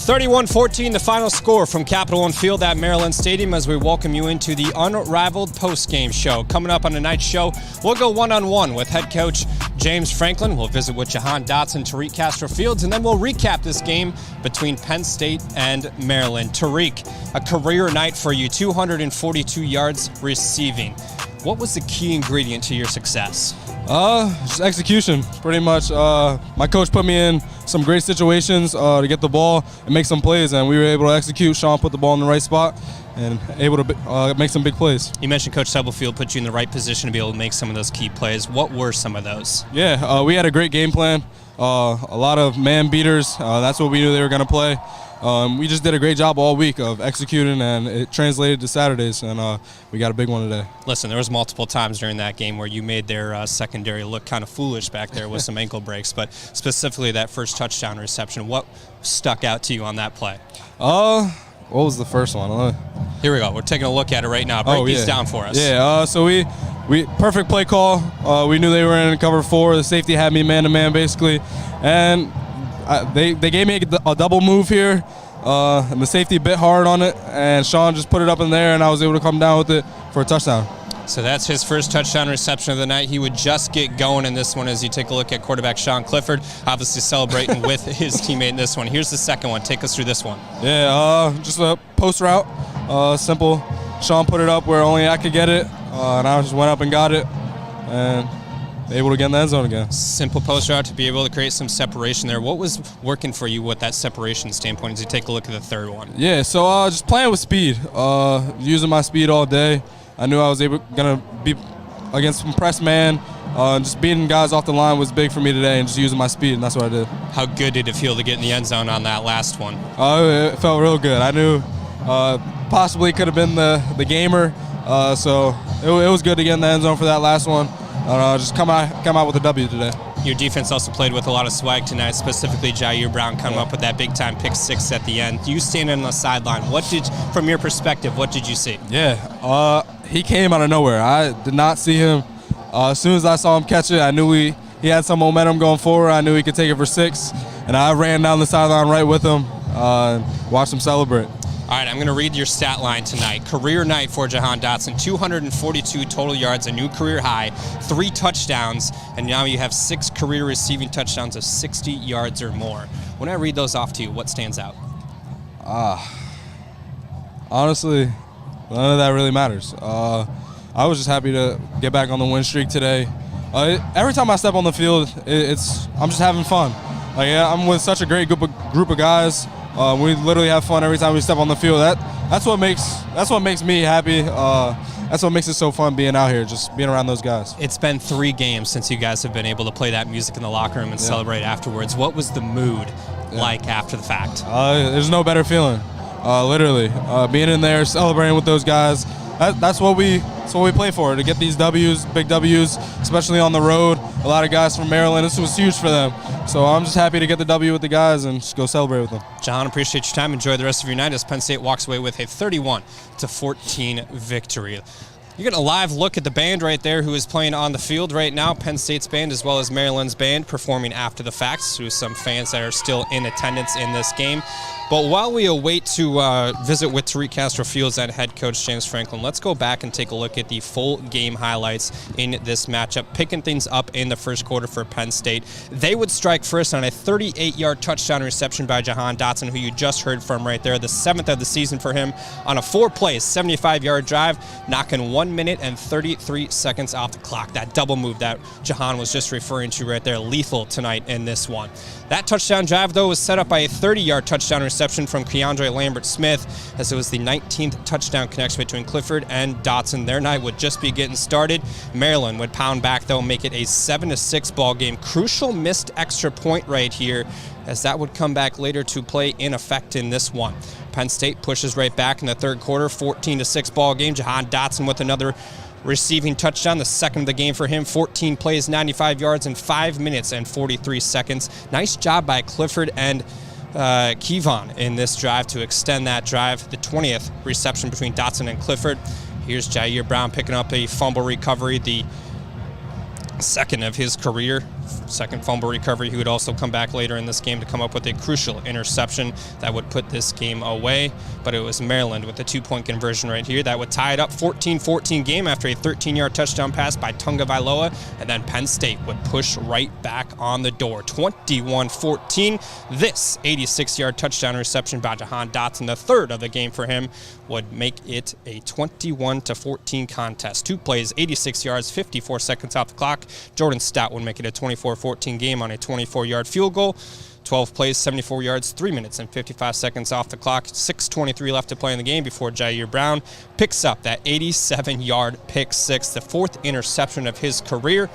(31-14) the final score from Capital One Field at Maryland Stadium as we welcome you into the Unrivaled Postgame Show. Coming up on tonight's show, we'll go one-on-one with head coach James Franklin. We'll visit with Jahan Dotson, Tariq Castro Fields, and then we'll recap this game between Penn State and Maryland. Tariq, a career night for you, 242 yards receiving. What was the key ingredient to your success? Just execution, pretty much. My coach put me in some great situations to get the ball and make some plays, and we were able to execute. Sean put the ball in the right spot and able to make some big plays. You mentioned Coach Stubblefield put you in the right position to be able to make some of those key plays. What were some of those? Yeah, we had a great game plan, a lot of man beaters. That's what we knew they were going to play. We just did a great job all week of executing, and it translated to Saturdays, and we got a big one today. Listen, there was multiple times during that game where you made their secondary look kind of foolish back there with some ankle breaks, but specifically that first touchdown reception, what stuck out to you on that play? What was the first one? Here we go. We're taking a look at it right now. Break these down for us. Yeah, so we perfect play call. We knew they were in cover 4. The safety had me man-to-man basically, and they gave me a double move here, and the safety bit hard on it, and Sean just put it up in there, and I was able to come down with it for a touchdown. So that's his first touchdown reception of the night. He would just get going in this one as you take a look at quarterback Sean Clifford, obviously celebrating with his teammate in this one. Here's the second one. Take us through this one. Yeah, just a post route, simple. Sean put it up where only I could get it, and I just went up and got it, and able to get in the end zone again. Simple post route to be able to create some separation there. What was working for you with that separation standpoint as you take a look at the third one? Yeah, so just playing with speed, using my speed all day. I knew I was going to be against some press man. Just beating guys off the line was big for me today, and just using my speed, and that's what I did. How good did it feel to get in the end zone on that last one? It felt real good. I knew possibly could have been the gamer, so it was good to get in the end zone for that last one. Just come out with a W today. Your defense also played with a lot of swag tonight, specifically Jair Brown coming up with that big-time pick 6 at the end. You standing on the sideline, from your perspective, what did you see? Yeah, he came out of nowhere. I did not see him. As soon as I saw him catch it, I knew he had some momentum going forward. I knew he could take it for 6, and I ran down the sideline right with him and watched him celebrate. All right, I'm going to read your stat line tonight. Career night for Jahan Dotson, 242 total yards, a new career high, 3 touchdowns, and now you have 6 career receiving touchdowns of 60 yards or more. When I read those off to you, what stands out? Honestly, none of that really matters. I was just happy to get back on the win streak today. Every time I step on the field, I'm just having fun. I'm with such a great group of guys. We literally have fun every time we step on the field. That's what makes me happy. That's what makes it so fun being out here, just being around those guys. It's been 3 games since you guys have been able to play that music in the locker room and celebrate afterwards. What was the mood like after the fact? There's no better feeling. Literally, being in there, celebrating with those guys. That's what we play for, to get these W's, big W's, especially on the road. A lot of guys from Maryland, this was huge for them. So I'm just happy to get the W with the guys and just go celebrate with them. John, appreciate your time. Enjoy the rest of your night as Penn State walks away with a 31-14 victory. You're getting a live look at the band right there who is playing on the field right now. Penn State's band as well as Maryland's band performing after the facts to some fans that are still in attendance in this game. But while we await to visit with Tariq Castro Fields and head coach James Franklin, let's go back and take a look at the full game highlights in this matchup, picking things up in the first quarter for Penn State. They would strike first on a 38-yard touchdown reception by Jahan Dotson, who you just heard from right there, the 7th of the season for him, on a 4-play, 75-yard drive, knocking 1 minute and 33 seconds off the clock. That double move that Jahan was just referring to right there, lethal tonight in this one. That touchdown drive, though, was set up by a 30-yard touchdown reception from Keandre Lambert-Smith, as it was the 19th touchdown connection between Clifford and Dotson. Their night would just be getting started. Maryland would pound back, though, make it a 7-6 ball game. Crucial missed extra point right here, as that would come back later to play in effect in this one. Penn State pushes right back in the third quarter, 14-6 ball game. Jahan Dotson with another receiving touchdown, the second of the game for him, 14 plays, 95 yards in 5 minutes and 43 seconds. Nice job by Clifford and Kevon in this drive to extend that drive. The 20th reception between Dotson and Clifford. Here's Jair Brown picking up a fumble recovery, the second of his career. Second fumble recovery. He would also come back later in this game to come up with a crucial interception that would put this game away. But it was Maryland with a 2-point conversion right here that would tie it up 14-14 game after a 13-yard touchdown pass by Tunga Vailoa. And then Penn State would push right back on the door. 21-14. This 86-yard touchdown reception by Jahan Dotson, the third of the game for him, would make it a 21-14 contest. 2 plays, 86 yards, 54 seconds off the clock. Jordan Stout would make it a 24-14 game on a 24-yard field goal. 12 plays, 74 yards, 3 minutes and 55 seconds off the clock. 6:23 left to play in the game before Jair Brown picks up that 87-yard pick six, the 4th interception of his career.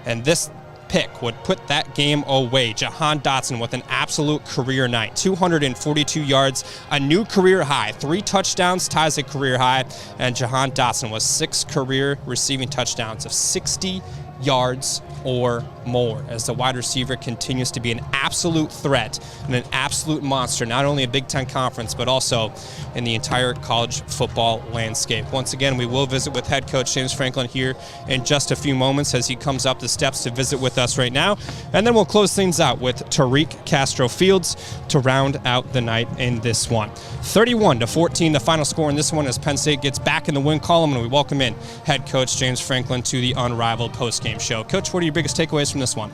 And this pick would put that game away. Jahan Dotson with an absolute career night. 242 yards, a new career high. 3 touchdowns ties a career high. And Jahan Dotson was 6 career receiving touchdowns of 60 yards or more, as the wide receiver continues to be an absolute threat and an absolute monster, not only in Big Ten Conference, but also in the entire college football landscape. Once again, we will visit with head coach James Franklin here in just a few moments as he comes up the steps to visit with us right now. And then we'll close things out with Tariq Castro Fields to round out the night in this one. 31-14, the final score in this one, as Penn State gets back in the win column, and we welcome in head coach James Franklin to the Unrivaled Postgame Show. Coach, what are your biggest takeaways from this one?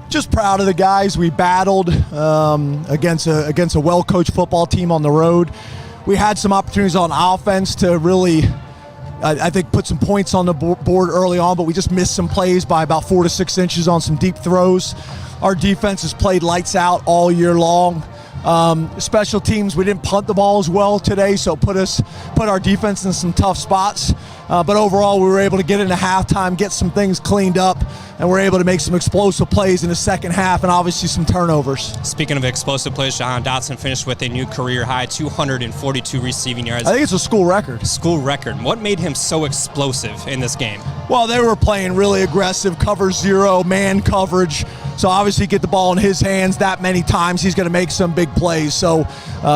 Just proud of the guys. We battled against a well-coached football team on the road. We had some opportunities on offense to really, I think, put some points on the board early on, but we just missed some plays by about 4 to 6 inches on some deep throws. Our defense has played lights out all year long. Special teams, we didn't punt the ball as well today, so put our defense in some tough spots. But overall, we were able to get into halftime, get some things cleaned up, and we're able to make some explosive plays in the second half and obviously some turnovers. Speaking of explosive plays, Jahan Dotson finished with a new career high, 242 receiving yards. I think it's a school record. School record. What made him so explosive in this game? Well, they were playing really aggressive, cover zero, man coverage. So obviously get the ball in his hands that many times, he's going to make some big plays. So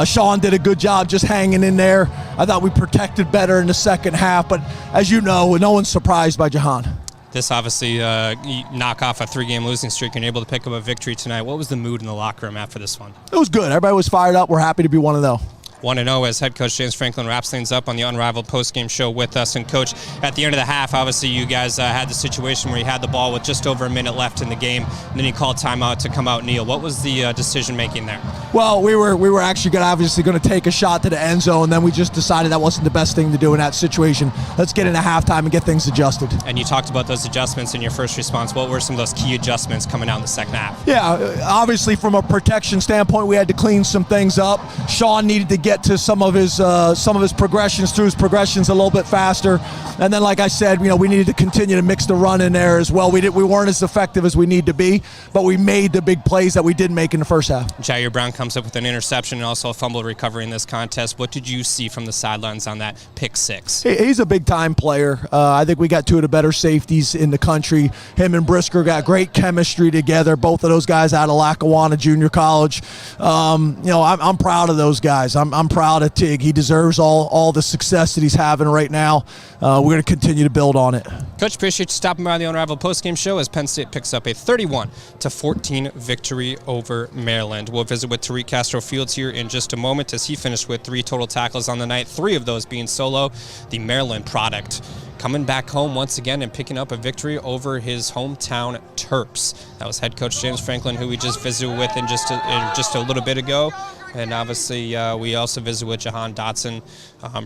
Sean did a good job just hanging in there. I thought we protected better in the second half, but as you know, no one's surprised by Jahan. This obviously knock off a 3-game losing streak and able to pick up a victory tonight. What was the mood in the locker room after this one? It was good. Everybody was fired up. We're happy to be 1-0. 1-0 as head coach James Franklin wraps things up on the Unrivaled Postgame Show with us. And Coach, at the end of the half, obviously you guys had the situation where you had the ball with just over a minute left in the game, and then you called timeout to come out and kneel. What was the decision making there? Well, we were actually obviously going to take a shot to the end zone, and then we just decided that wasn't the best thing to do in that situation. Let's get into halftime and get things adjusted. And you talked about those adjustments in your first response. What were some of those key adjustments coming out in the second half? Yeah, obviously from a protection standpoint, we had to clean some things up. Sean needed to get to some of his progressions, through his progressions a little bit faster. And then, like I said, we needed to continue to mix the run in there as well. We weren't as effective as we need to be, but we made the big plays that we didn't make in the first half. Jair Brown comes up with an interception and also a fumble recovery in this contest. What did you see from the sidelines on that pick six? He's a big-time player. I think we got 2 of the better safeties in the country. Him and Brisker got great chemistry together. Both of those guys out of Lackawanna Junior College. I'm proud of those guys. I'm proud of Tig. He deserves all the success that he's having right now. We're going to continue to build on it. Coach, appreciate you stopping by the Unrivaled Postgame Show as Penn State picks up a 31-14 victory over Maryland. We'll visit with Tariq Castro Fields here in just a moment as he finished with 3 total tackles on the night, 3 of those being solo. The Maryland product coming back home once again and picking up a victory over his hometown Terps. That was head coach James Franklin, who we just visited with in just a little bit ago. And obviously, we also visited with Jahan Dotson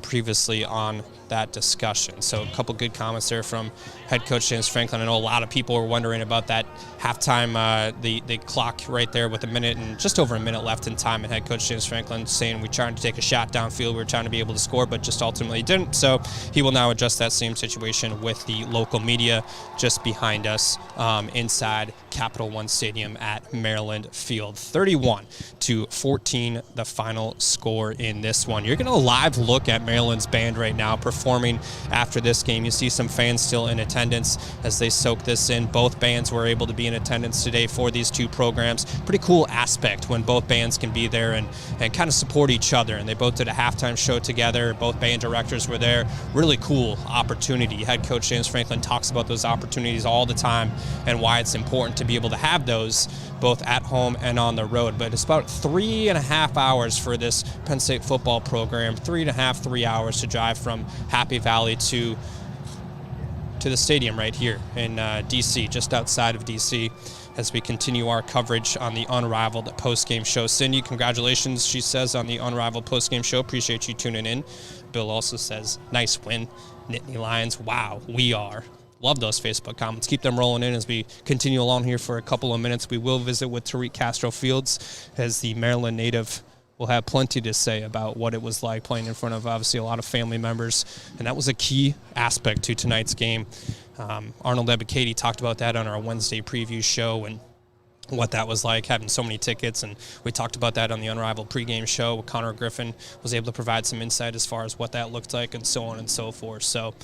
previously on that discussion. So a couple good comments there from head coach James Franklin. I know a lot of people were wondering about that halftime, the clock right there with just over a minute left in time, and head coach James Franklin saying we tried to take a shot downfield, we were trying to be able to score, but just ultimately didn't. So he will now adjust that same situation situation with the local media just behind us inside Capital One Stadium at Maryland Field. 31-14, the final score in this one. You're going to live look at Maryland's band right now performing after this game. You see some fans still in attendance as they soak this in. Both bands were able to be in attendance today for these two programs. Pretty cool aspect when both bands can be there and kind of support each other. And they both did a halftime show together. Both band directors were there. Really cool opportunity. Head coach James Franklin talks about those opportunities all the time and why it's important to be able to have those both at home and on the road. But it's about 3.5 hours for this Penn State football program. 3 hours to drive from Happy Valley to the stadium right here in D.C., just outside of D.C., as we continue our coverage on the Unrivaled Postgame Show. Cindy, congratulations, she says, on the Unrivaled Postgame Show. Appreciate you tuning in. Bill also says, nice win, Nittany Lions. Wow, we are. Love those Facebook comments. Keep them rolling in as we continue along here for a couple of minutes. We will visit with Tariq Castro Fields, as the Maryland native will have plenty to say about what it was like playing in front of, obviously, a lot of family members. And that was a key aspect to tonight's game. Arnold Ebikady talked about that on our Wednesday preview show and what that was like, having so many tickets. And we talked about that on the Unrivaled pregame show. Connor Griffin was able to provide some insight as far as what that looked like and so on and so forth. So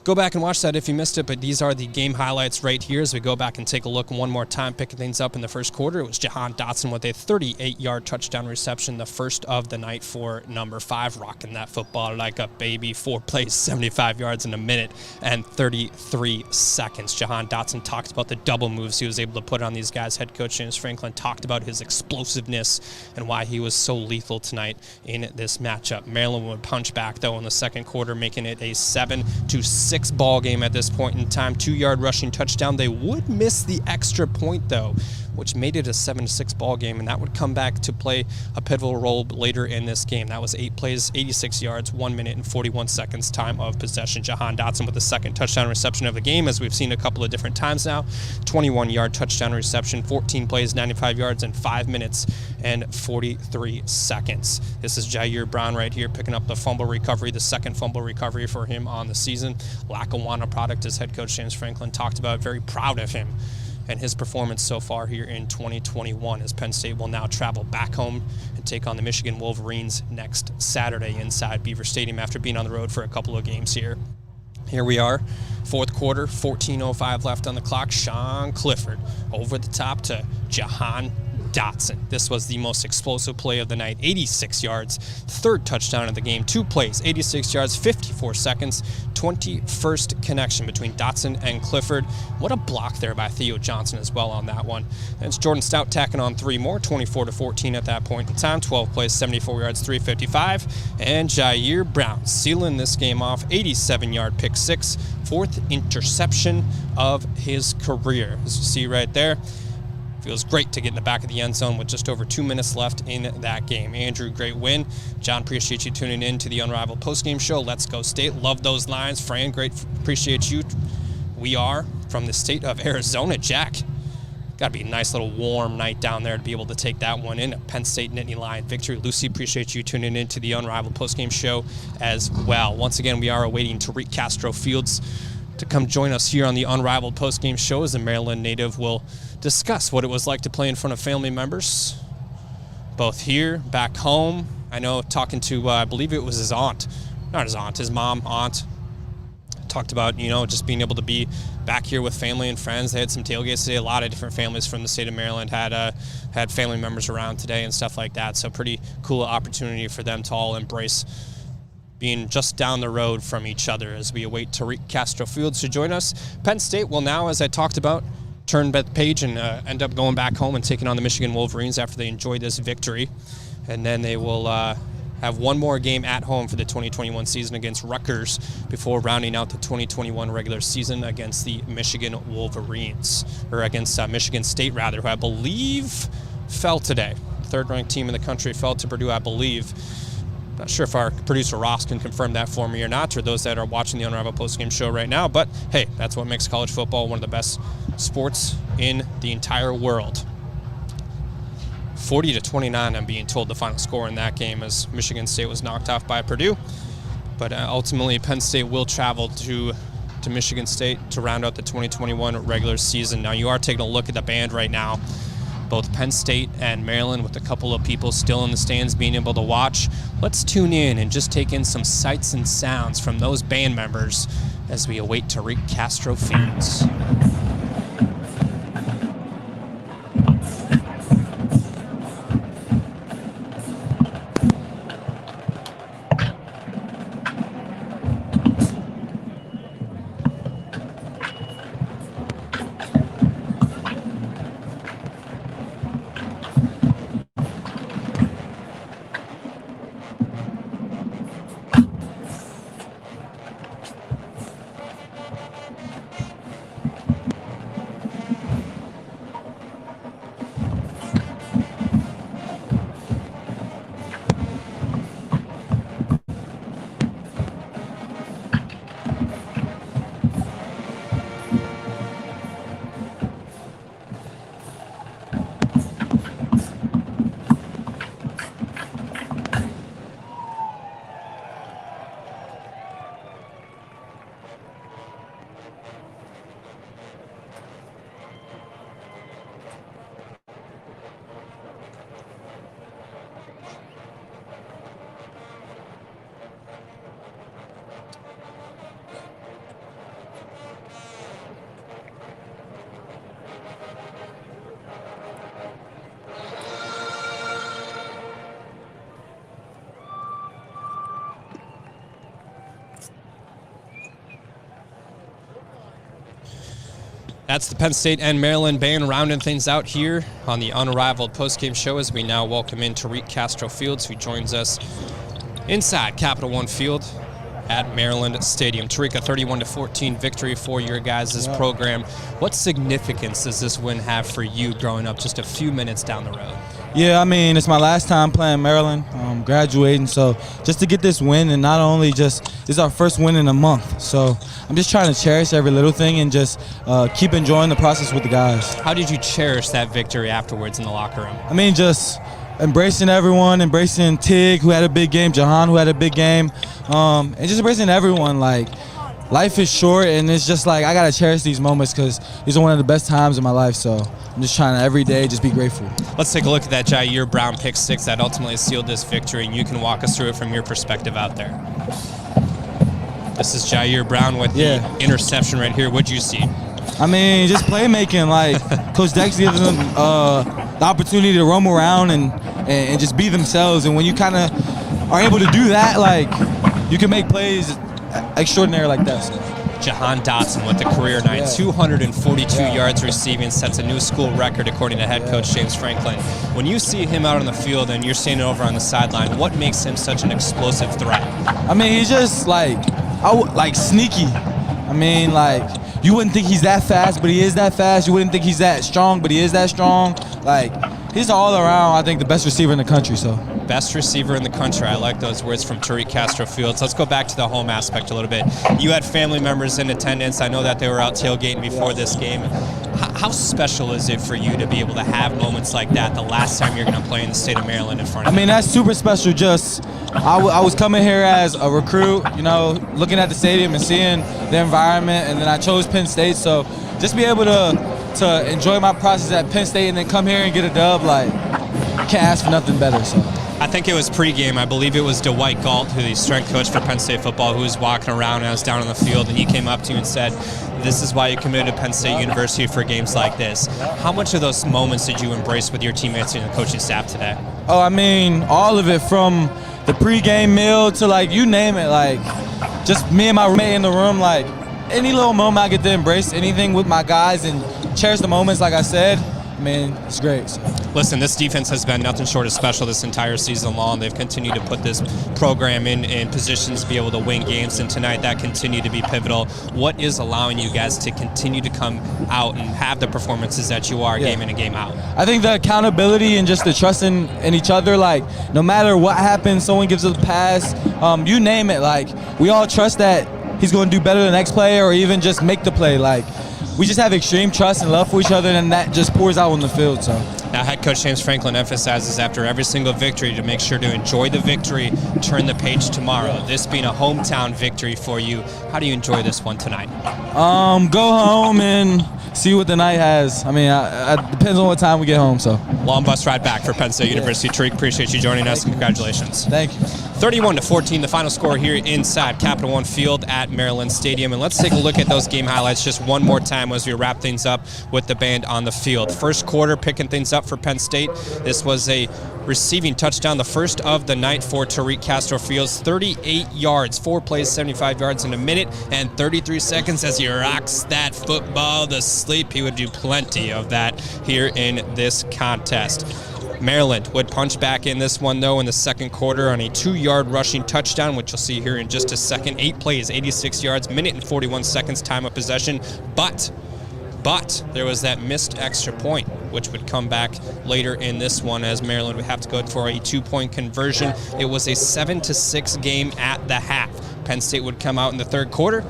go back and watch that if you missed it, but these are the game highlights right here as we go back and take a look one more time, picking things up in the first quarter. It was Jahan Dotson with a 38-yard touchdown reception, the first of the night for number 5, rocking that football like a baby. 4 plays, 75 yards in a minute and 33 seconds. Jahan Dotson talked about the double moves he was able to put on these guys. Head coach James Franklin talked about his explosiveness and why he was so lethal tonight in this matchup. Maryland would punch back, though, in the second quarter, making it a 7-6 ball game at this point in time. 2-yard rushing touchdown. They would miss the extra point, though, which made it a 7-6 ball game, and that would come back to play a pivotal role later in this game. That was 8 plays, 86 yards, 1 minute and 41 seconds time of possession. Jahan Dotson with the second touchdown reception of the game, as we've seen a couple of different times now. 21-yard touchdown reception, 14 plays, 95 yards, and 5 minutes and 43 seconds. This is Jair Brown right here picking up the fumble recovery, the second fumble recovery for him on the season. Lackawanna product, as head coach James Franklin talked about. Very proud of him and his performance so far here in 2021, as Penn State will now travel back home and take on the Michigan Wolverines next Saturday inside Beaver Stadium after being on the road for a couple of games here. Here we are, fourth quarter, 14:05 left on the clock. Sean Clifford over the top to Jahan Dotson. This was the most explosive play of the night. 86 yards, third touchdown of the game. 2 plays, 86 yards, 54 seconds. 21st connection between Dotson and Clifford. What a block there by Theo Johnson as well on that one. And it's Jordan Stout tacking on 3 more, 24-14 at that point in time. 12 plays, 74 yards, 355. And Jair Brown sealing this game off. 87-yard pick 6, 4th interception of his career. As you see right there, feels great to get in the back of the end zone with just over 2 minutes left in that game. Andrew, great win. John, appreciate you tuning in to the Unrivaled Postgame Show. Let's go State. Love those lines. Fran, great. Appreciate you. We are from the state of Arizona. Jack, got to be a nice little warm night down there to be able to take that one in. A Penn State Nittany Lion victory. Lucy, appreciate you tuning in to the Unrivaled Postgame Show as well. Once again, we are awaiting Tariq Castro Fields to come join us here on the Unrivaled Postgame Show, as a Maryland native will discuss what it was like to play in front of family members, both here, back home. I know, talking to, I believe it was his aunt, not his aunt, his mom, aunt, talked about, just being able to be back here with family and friends. They had some tailgates today. A lot of different families from the state of Maryland had family members around today and stuff like that. So pretty cool opportunity for them to all embrace being just down the road from each other as we await Tariq Castro Fields to join us. Penn State will now, as I talked about, turn the page and end up going back home and taking on the Michigan Wolverines after they enjoy this victory. And then they will have one more game at home for the 2021 season against Rutgers before rounding out the 2021 regular season against the Michigan Wolverines, or against Michigan State, rather, who I believe fell today. Third-ranked team in the country fell to Purdue, I believe. Not sure if our producer Ross can confirm that for me or not, or those that are watching the Unrivaled Postgame Show right now. But hey, that's what makes college football one of the best sports in the entire world. 40-29, I'm being told, the final score in that game, as Michigan State was knocked off by Purdue. But ultimately, Penn State will travel to Michigan State to round out the 2021 regular season. Now, you are taking a look at the band right now. Both Penn State and Maryland, with a couple of people still in the stands being able to watch. Let's tune in and just take in some sights and sounds from those band members as we await Tariq Castro Fields. That's the Penn State and Maryland band rounding things out here on the Unrivaled Postgame Show as we now welcome in Tariq Castro Fields, who joins us inside Capital One Field at Maryland Stadium. Tariq, a 31-14 victory for your guys' program. What significance does this win have for you growing up just a few minutes down the road? Yeah, I mean, it's my last time playing Maryland, graduating, so just to get this win, and not only just, it's our first win in a month, so I'm just trying to cherish every little thing and just keep enjoying the process with the guys. How did you cherish that victory afterwards in the locker room? I mean, just embracing everyone, embracing Tig, who had a big game, Jahan, who had a big game, and just embracing everyone. Like, life is short, and it's just like I got to cherish these moments because these are one of the best times in my life, so I'm just trying to every day just be grateful. Let's take a look at that Jair Brown pick six that ultimately sealed this victory, and you can walk us through it from your perspective out there. This is Jair Brown with the interception right here. What'd you see? I mean, just playmaking. Like, Coach Dex gives them the opportunity to roam around and just be themselves. And when you kind of are able to do that, like, you can make plays extraordinary like that. So. Jahan Dotson with the career night, 242 yards receiving, sets a new school record according to head coach James Franklin. When you see him out on the field and you're standing over on the sideline, what makes him such an explosive threat? I mean, he's just like sneaky. I mean, like, you wouldn't think he's that fast, but he is that fast. You wouldn't think he's that strong, but he is that strong. Like, he's all around, I think, the best receiver in the country. So. Best receiver in the country. I like those words from Tariq Castro Fields. Let's go back to the home aspect a little bit. You had family members in attendance. I know that they were out tailgating before this game. How special is it for you to be able to have moments like that the last time you're going to play in the state of Maryland in front of I mean, that's super special. Just, I was coming here as a recruit, you know, looking at the stadium and seeing the environment, and then I chose Penn State. So just be able to enjoy my process at Penn State and then come here and get a dub, like, can't ask for nothing better. So. I think it was pregame. I believe it was Dwight Galt, who the strength coach for Penn State football, who was walking around and I was down on the field, and he came up to you and said, this is why you committed to Penn State University for games like this. How much of those moments did you embrace with your teammates and the coaching staff today? Oh, I mean, all of it, from the pregame meal to, like, you name it, like, just me and my roommate in the room, like, any little moment I get to embrace anything with my guys and cherish the moments, like I said, I mean, it's great. So. Listen, this defense has been nothing short of special this entire season long. They've continued to put this program in positions to be able to win games, and tonight that continued to be pivotal. What is allowing you guys to continue to come out and have the performances that you are game in and game out? I think the accountability and just the trust in each other, like, no matter what happens, someone gives us a pass, you name it, like, we all trust that he's going to do better the next play or even just make the play. Like, we just have extreme trust and love for each other, and that just pours out on the field. So. Now, head coach James Franklin emphasizes after every single victory to make sure to enjoy the victory, turn the page tomorrow. This being a hometown victory for you, how do you enjoy this one tonight? Go home and see what the night has. I mean, it depends on what time we get home. So. Long bus ride back for Penn State University. Tariq, appreciate you joining us, and congratulations. Thank you. 31-14, the final score here inside Capital One Field at Maryland Stadium. And let's take a look at those game highlights just one more time as we wrap things up with the band on the field. First quarter, picking things up for Penn State. This was a receiving touchdown, the first of the night for Tariq Castro. 38 yards, 4 plays, 75 yards in a minute and 33 seconds as he rocks that football to sleep. He would do plenty of that here in this contest. Maryland would punch back in this one, though, in the second quarter on a 2-yard rushing touchdown, which you'll see here in just a second. 8 plays, 86 yards, minute and 41 seconds time of possession. But there was that missed extra point, which would come back later in this one as Maryland would have to go for a 2-point conversion. It was a 7-6 game at the half. Penn State would come out in the third quarter.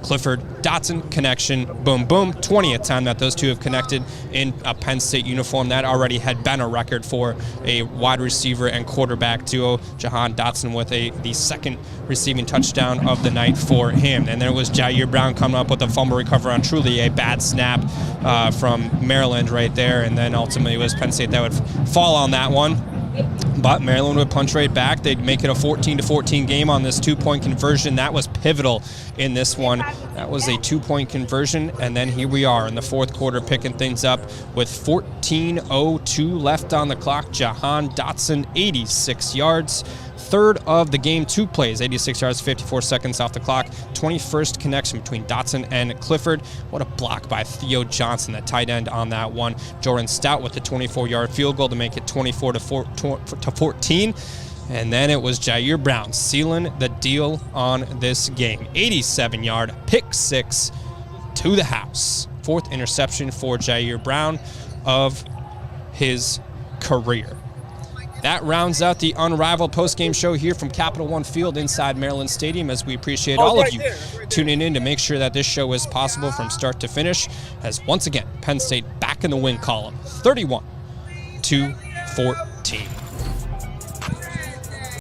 Clifford, Dotson, connection, boom, boom. 20th time that those two have connected in a Penn State uniform. That already had been a record for a wide receiver and quarterback duo. Jahan Dotson with the second receiving touchdown of the night for him. And there was Jair Brown coming up with a fumble recovery on truly a bad snap from Maryland right there. And then ultimately it was Penn State that would fall on that one. But Maryland would punch right back. They'd make it a 14-14 game on this 2-point conversion. That was pivotal in this one. That was a 2-point conversion, and then here we are in the fourth quarter picking things up with 14:02 left on the clock. Jahan Dotson, 86 yards. Third of the game, 2 plays, 86 yards, 54 seconds off the clock. 21st connection between Dotson and Clifford. What a block by Theo Johnson, the tight end on that one. Jordan Stout with the 24-yard field goal to make it 24-14. And then it was Jair Brown sealing the deal on this game. 87-yard pick 6 to the house. 4th interception for Jair Brown of his career. That rounds out the Unrivaled Postgame Show here from Capital One Field inside Maryland Stadium, as we appreciate all of you tuning in to make sure that this show is possible from start to finish, as once again, Penn State back in the win column, 31-14.